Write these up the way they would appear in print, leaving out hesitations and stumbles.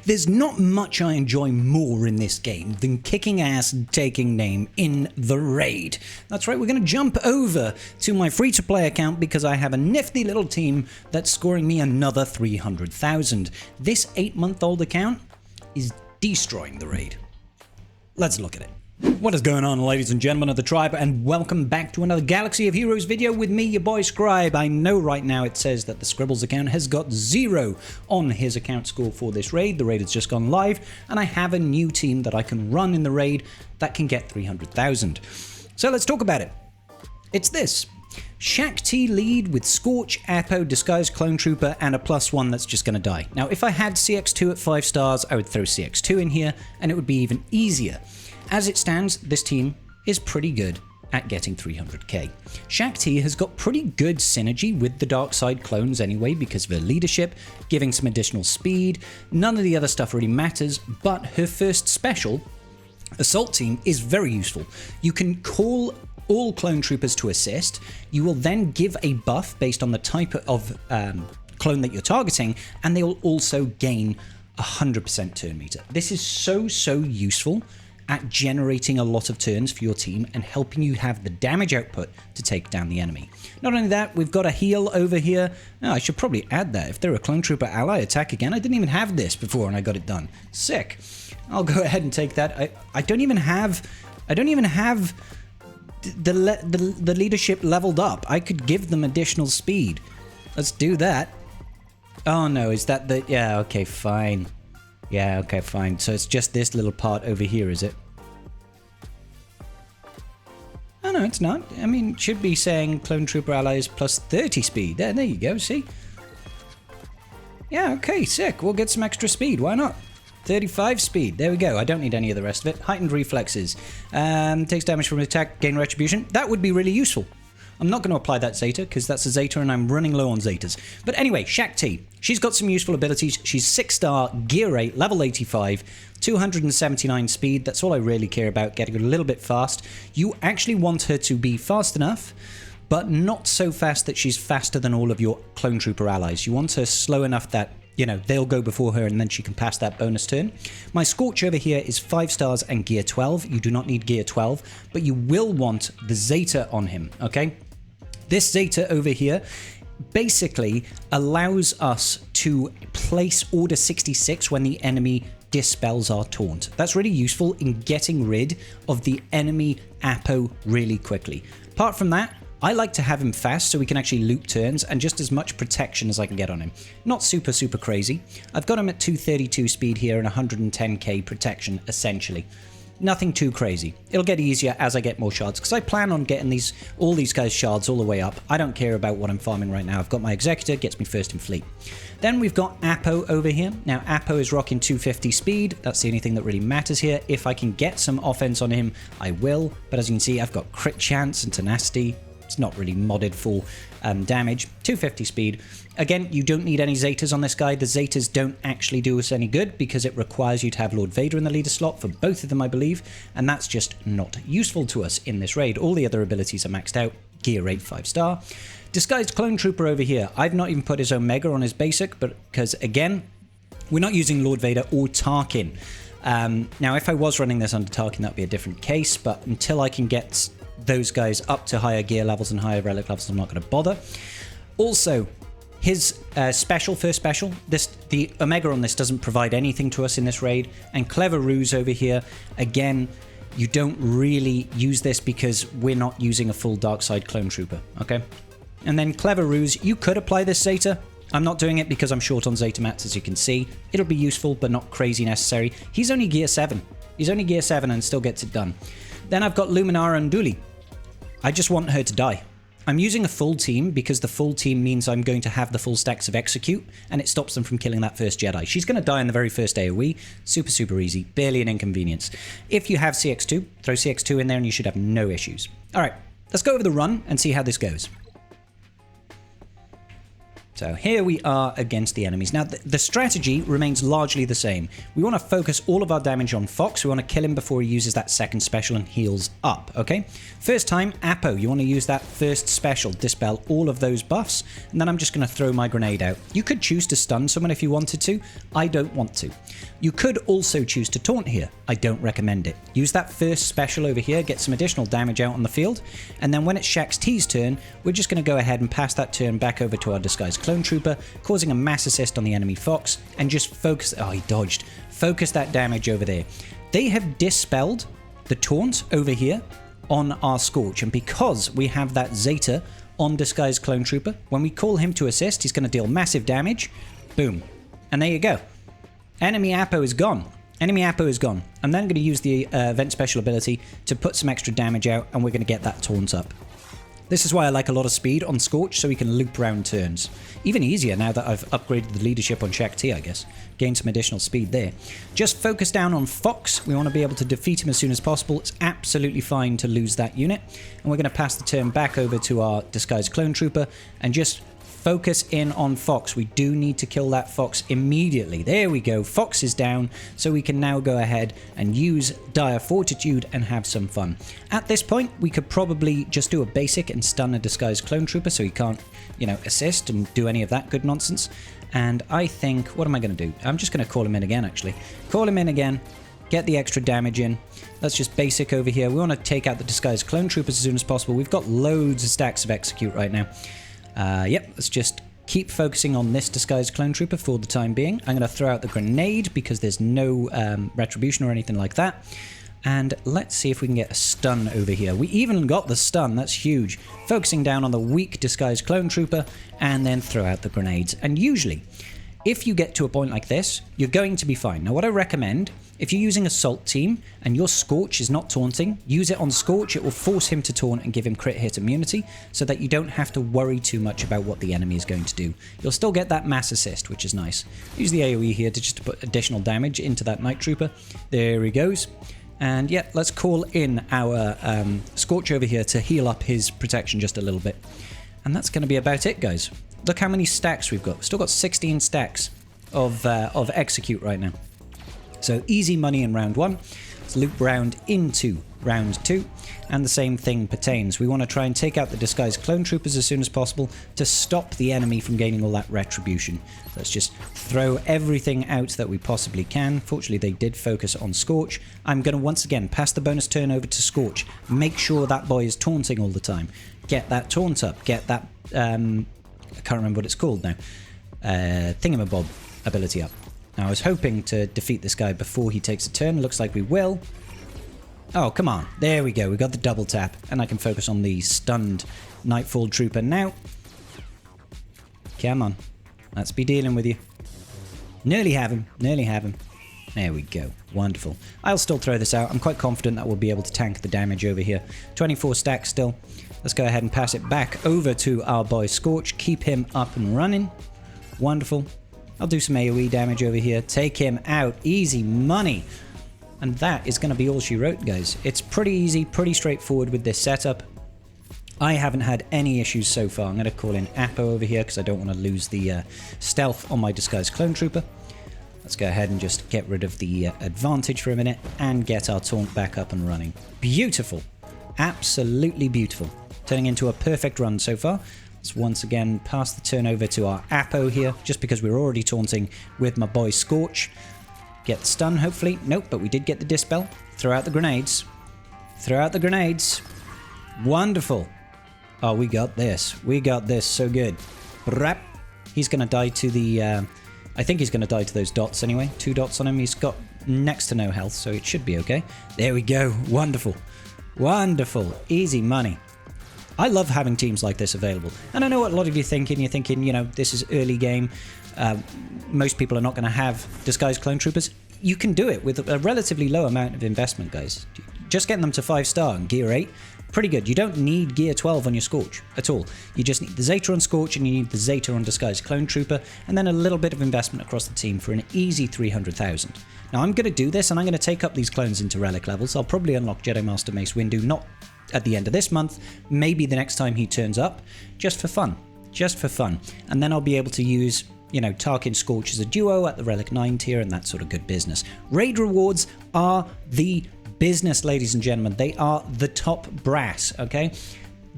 There's not much I enjoy more in this game than kicking ass and taking name in the raid. That's right, we're going to jump over to my free-to-play account because I have a nifty little team that's scoring me another 300,000. This 8-month-old account is destroying the raid. Let's look at it. What is going on, ladies and gentlemen of the tribe, and welcome back to another Galaxy of Heroes video with me, your boy Scribe. I know right now it says that the Scribbles account has got 0 on his account score for this raid. The raid has just gone live, and I have a new team that I can run in the raid that can get 300,000. So let's talk about it. It's this. Shaak Ti lead with Scorch, Apo, Disguised Clone Trooper, and a +1 that's just going to die. Now, if I had CX2 at 5 stars, I would throw CX2 in here, and it would be even easier. As it stands, this team is pretty good at getting 300k. Shaak Ti has got pretty good synergy with the dark side clones anyway because of her leadership, giving some additional speed. None of the other stuff really matters, but her first special, Assault Team, is very useful. You can call all clone troopers to assist. You will then give a buff based on the type of clone that you're targeting, and they will also gain 100% turn meter. This is so useful at generating a lot of turns for your team and helping you have the damage output to take down the enemy. Not only that, we've got a heal over here. Oh, I should probably add that. If they're a clone trooper ally, attack again. I didn't even have this before and I got it done. Sick. I'll go ahead and take that. I don't even have the leadership leveled up. I could give them additional speed. Let's do that. Oh no, is that the... Yeah, okay, fine. Yeah, okay, fine. So it's just this little part over here, is it? Oh, no, it's not. I mean, it should be saying Clone Trooper Allies plus 30 speed. There you go, see? Yeah, okay, sick. We'll get some extra speed. Why not? 35 speed. There we go. I don't need any of the rest of it. Heightened reflexes. Takes damage from attack, gain retribution. That would be really useful. I'm not going to apply that Zeta because that's a Zeta and I'm running low on Zetas. But anyway, Shaak Ti. She's got some useful abilities. She's 6-star, gear 8, level 85, 279 speed. That's all I really care about, getting a little bit fast. You actually want her to be fast enough, but not so fast that she's faster than all of your clone trooper allies. You want her slow enough that, you know, they'll go before her and then she can pass that bonus turn. My Scorch over here is 5 stars and gear 12. You do not need gear 12, but you will want the Zeta on him, okay? This Zeta over here basically allows us to place Order 66 when the enemy dispels our taunt. That's really useful in getting rid of the enemy Apo really quickly. Apart from that, I like to have him fast so we can actually loop turns and just as much protection as I can get on him. Not super crazy. I've got him at 232 speed here and 110k protection essentially. Nothing too crazy. It'll get easier as I get more shards because I plan on getting all these guys shards all the way up. I don't care about what I'm farming right now. I've got my Executor, gets me first in fleet. Then we've got Apo over here. Now Apo is rocking 250 speed. That's the only thing that really matters here. If I can get some offense on him, I will. But as you can see, I've got crit chance and tenacity. It's not really modded for damage. 250 speed. Again, you don't need any Zetas on this guy. The Zetas don't actually do us any good because it requires you to have Lord Vader in the leader slot for both of them, I believe, and that's just not useful to us in this raid. All the other abilities are maxed out. Gear 8, 5-star. Disguised Clone Trooper over here. I've not even put his Omega on his basic, but because, again, we're not using Lord Vader or Tarkin. Now, if I was running this under Tarkin, that would be a different case, but until I can get those guys up to higher gear levels and higher relic levels, I'm not going to bother. Also, his first special, the Omega on this doesn't provide anything to us in this raid. And Clever Ruse over here, again, you don't really use this because we're not using a full dark side clone trooper, okay? And then Clever Ruse, you could apply this Zeta. I'm not doing it because I'm short on Zeta mats, as you can see. It'll be useful, but not crazy necessary. He's only gear 7. He's only gear 7 and still gets it done. Then I've got Luminara Unduli. I just want her to die. I'm using a full team because the full team means I'm going to have the full stacks of Execute, and it stops them from killing that first Jedi. She's going to die in the very first AoE. Super easy. Barely an inconvenience. If you have CX2, throw CX2 in there and you should have no issues. All right, let's go over the run and see how this goes. So here we are against the enemies. Now, the strategy remains largely the same. We want to focus all of our damage on Fox. We want to kill him before he uses that second special and heals up, okay? First time, Apo, you want to use that first special, dispel all of those buffs, and then I'm just going to throw my grenade out. You could choose to stun someone if you wanted to. I don't want to. You could also choose to taunt here. I don't recommend it. Use that first special over here, get some additional damage out on the field, and then when it's Shaak Ti's turn, we're just going to go ahead and pass that turn back over to our disguised clone trooper, causing a mass assist on the enemy Fox, and just focus. Oh, he dodged. Focus that damage over there. They have dispelled the taunt over here on our Scorch, and because we have that Zeta on disguised clone trooper, when we call him to assist, he's going to deal massive damage. Boom. And there you go. Enemy Apo is gone. Enemy Apo is gone. I'm then going to use the event special ability to put some extra damage out, and we're going to get that taunt up. This is why I like a lot of speed on Scorch, so we can loop around turns. Even easier now that I've upgraded the leadership on Shaak Ti, I guess. Gain some additional speed there. Just focus down on Fox. We want to be able to defeat him as soon as possible. It's absolutely fine to lose that unit. And we're going to pass the turn back over to our disguised clone trooper and just focus in on Fox. We do need to kill that Fox immediately. There we go. Fox is down, so we can now go ahead and use Dire Fortitude and have some fun. At this point, we could probably just do a basic and stun a disguised clone trooper so he can't, you know, assist and do any of that good nonsense. And I think, what am I going to do? I'm just going to call him in again, actually. Call him in again. Get the extra damage in. Let's just basic over here. We want to take out the disguised clone troopers as soon as possible. We've got loads of stacks of execute right now. Yep, let's just keep focusing on this disguised clone trooper for the time being. I'm going to throw out the grenade because there's no retribution or anything like that. And let's see if we can get a stun over here. We even got the stun, that's huge. Focusing down on the weak disguised clone trooper and then throw out the grenades. And usually, if you get to a point like this, you're going to be fine. Now what I recommend, if you're using Assault Team and your Scorch is not taunting, use it on Scorch. It will force him to taunt and give him crit hit immunity so that you don't have to worry too much about what the enemy is going to do. You'll still get that mass assist, which is nice. Use the AoE here to just put additional damage into that Night Trooper. There he goes. And yeah, let's call in our Scorch over here to heal up his protection just a little bit. And that's going to be about it, guys. Look how many stacks we've got. We've still got 16 stacks of execute right now. So easy money in round 1. Let's loop round into round 2. And the same thing pertains. We want to try and take out the disguised clone troopers as soon as possible to stop the enemy from gaining all that retribution. Let's just throw everything out that we possibly can. Fortunately, they did focus on Scorch. I'm going to once again pass the bonus turn over to Scorch. Make sure that boy is taunting all the time. Get that taunt up. Get that... I can't remember what it's called now. Thingamabob ability up. Now, I was hoping to defeat this guy before he takes a turn. Looks like we will. Oh, come on. There we go. We got the double tap. And I can focus on the stunned Nightfall Trooper now. Come on. Let's be dealing with you. Nearly have him. Nearly have him. There we go. Wonderful. I'll still throw this out. I'm quite confident that we'll be able to tank the damage over here. 24 stacks still. Let's go ahead and pass it back over to our boy Scorch. Keep him up and running. Wonderful. I'll do some AoE damage over here. Take him out. Easy money. And that is going to be all she wrote, guys. It's pretty easy, pretty straightforward with this setup. I haven't had any issues so far. I'm going to call in Apo over here because I don't want to lose the stealth on my disguised clone trooper. Let's go ahead and just get rid of the advantage for a minute and get our taunt back up and running. Beautiful. Absolutely beautiful. Turning into a perfect run so far. Let's once again pass the turn over to our Apo here, just because we're already taunting with my boy Scorch. Get the stun, hopefully. Nope, but we did get the dispel. Throw out the grenades. Throw out the grenades. Wonderful. Oh, we got this. We got this so good. Brap. He's going to die to the... I think he's going to die to those dots anyway. 2 dots on him. He's got next to no health, so it should be okay. There we go. Wonderful. Wonderful. Easy money. I love having teams like this available. And I know what a lot of you are thinking. You're thinking, you know, this is early game. Most people are not going to have disguised clone troopers. You can do it with a relatively low amount of investment, guys. Just getting them to 5-star and gear 8, pretty good. You don't need gear 12 on your Scorch at all. You just need the Zeta on Scorch and you need the Zeta on disguised clone trooper, and then a little bit of investment across the team for an easy 300,000. Now I'm going to do this and I'm going to take up these clones into relic levels. I'll probably unlock Jedi Master Mace Windu, not at the end of this month, maybe the next time he turns up, just for fun. just for fun. And then I'll be able to use, you know, Tarkin Scorch as a duo at the Relic 9 tier and that sort of good business. Raid rewards are the business, ladies and gentlemen. They are the top brass, okay?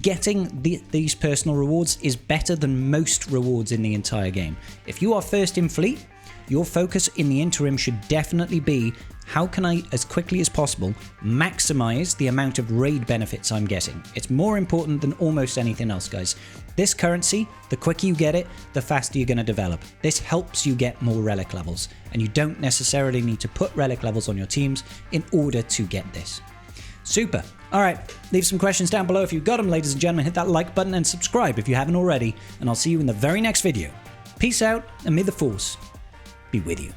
Getting these personal rewards is better than most rewards in the entire game. If you are first in fleet, your focus in the interim should definitely be, how can I, as quickly as possible, maximize the amount of raid benefits I'm getting? It's more important than almost anything else, guys. This currency, the quicker you get it, the faster you're going to develop. This helps you get more relic levels, and you don't necessarily need to put relic levels on your teams in order to get this. Super. All right, leave some questions down below if you've got them, ladies and gentlemen. Hit that like button and subscribe if you haven't already, and I'll see you in the very next video. Peace out, and may the Force be with you.